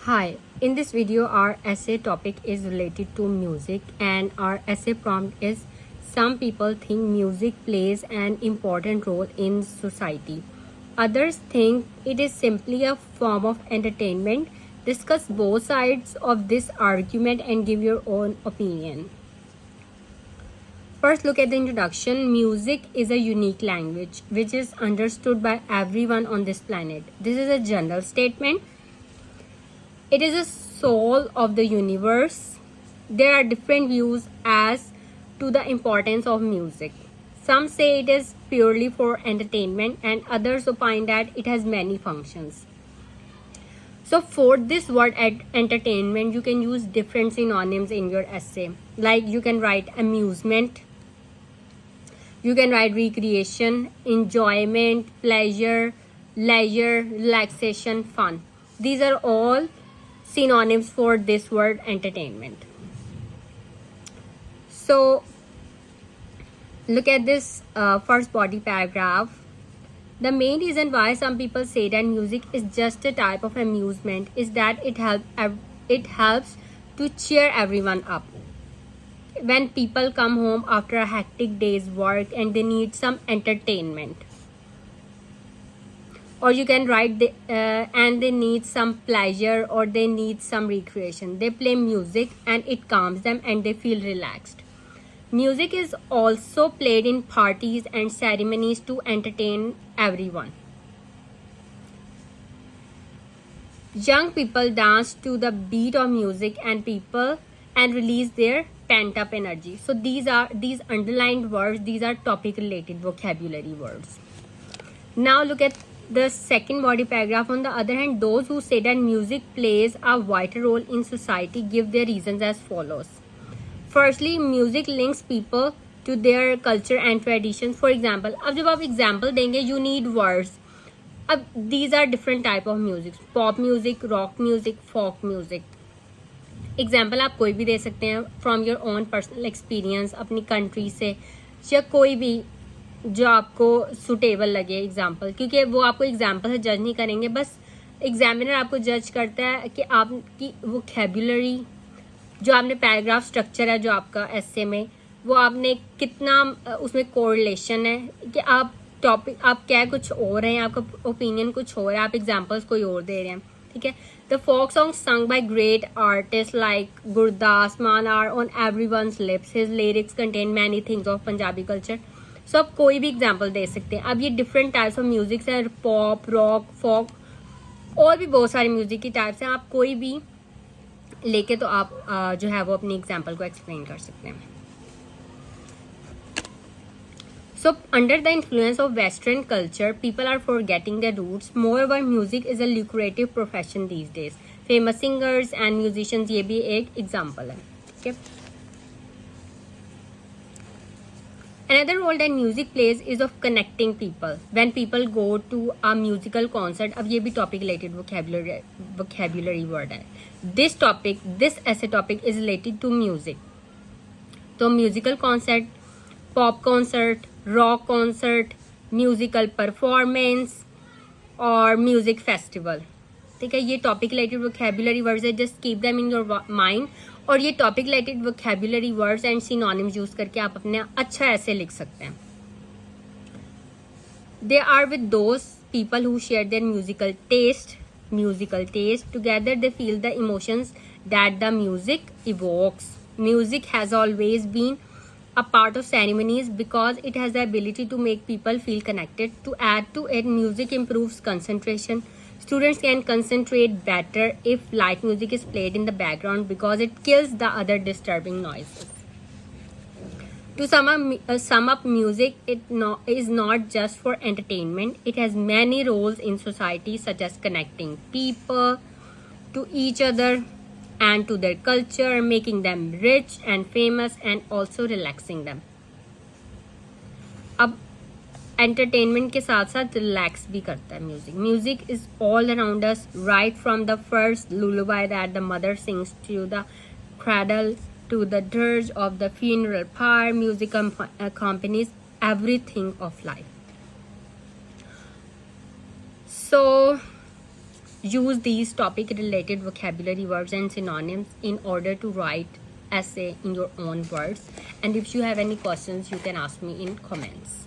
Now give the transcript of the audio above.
Hi, in this video our essay topic is related to music and our essay prompt is some people think music plays an important role in society. Others think it is simply a form of entertainment. Discuss both sides of this argument and give your own opinion. First, look at the introduction. Music is a unique language which is understood by everyone on this planet. This is a general statement. It is the soul of the universe. There are different views as to the importance of music. Some say it is purely for entertainment, and others opine that it has many functions. So, for this word entertainment, you can use different synonyms in your essay. Like you can write amusement, you can write recreation, enjoyment, pleasure, leisure, relaxation, fun. These are all synonyms for this word entertainment. So look at this first body paragraph. The main reason why some people say that music is just a type of amusement is that it helps to cheer everyone up. When people come home after a hectic day's work and they need some entertainment, or you can write and they need some pleasure or they need some recreation, they play music and it calms them and they feel relaxed. Music is also played in parties and ceremonies to entertain everyone. Young people dance to the beat of music and release their pent up energy. So these underlined words, these are topic related vocabulary words. Now look at the second body paragraph. On the other hand, those who say that music plays a vital role in society give their reasons as follows. Firstly, music links people to their culture and traditions. For example, अब जब आप example देंगे, you need words. अब these are different type of music: pop music, rock music, folk music. Example आप कोई भी दे सकते हैं from your own personal experience, अपनी कंट्री से, या कोई भी जो आपको सुटेबल लगे एग्जाम्पल, क्योंकि वो आपको एग्जाम्पल से जज नहीं करेंगे, बस एग्जामिनर आपको जज करता है कि आपकी वोकैबुलरी, जो आपने पैराग्राफ स्ट्रक्चर है जो आपका एस्से में, वो आपने कितना उसमें कोरिलेशन है कि आप टॉपिक आप क्या कुछ और हैं, आपका ओपिनियन कुछ और है, आप एग्जाम्पल्स कोई और दे रहे हैं. ठीक है. The folk songs sung by great artists like Gurdas Maan are on everyone's lips. His lyrics contain many things of Punjabi culture. So आप कोई भी एग्जाम्पल दे सकते हैं. अब ये डिफरेंट टाइप्स ऑफ म्यूजिक हैं, पॉप, रॉक, फोक, और भी बहुत सारे म्यूजिक की टाइप्स हैं. आप कोई भी लेके तो आप जो है वो अपनी एग्जाम्पल को एक्सप्लेन कर सकते हैं. So, under the influence of Western culture, people are forgetting their roots. Moreover, music is a lucrative profession these days. Famous singers and musicians, ये भी एक example है. ठीक है. Another role that music plays is of connecting people. When people go to a musical concert, अब ये भी topic related vocabulary word है. This essay topic is related to music. तो musical concert, pop concert, rock concert, musical performance और music festival. ठीक है. ये topic related vocabulary words है. Just keep them in your mind. और ये topic related vocabulary words and synonyms use करके आप अपने अच्छा ऐसे लिख सकते हैं. They are with those people who share their musical taste together. They feel the emotions that the music evokes. Music has always been a part of ceremonies because it has the ability to make people feel connected. To add to it, music improves concentration. Students can concentrate better if light music is played in the background because it kills the other disturbing noises. To sum up, music is not just for entertainment. It has many roles in society, such as connecting people to each other and to their culture, making them rich and famous and also relaxing them. अब entertainment के साथ साथ relax भी करता है music. Music is all around us, right from the first lullaby that the mother sings to the cradle to the dirge of the funeral pyre. Music accompanies everything of life. So use these topic related vocabulary words and synonyms in order to write essay in your own words. And if you have any questions, you can ask me in comments.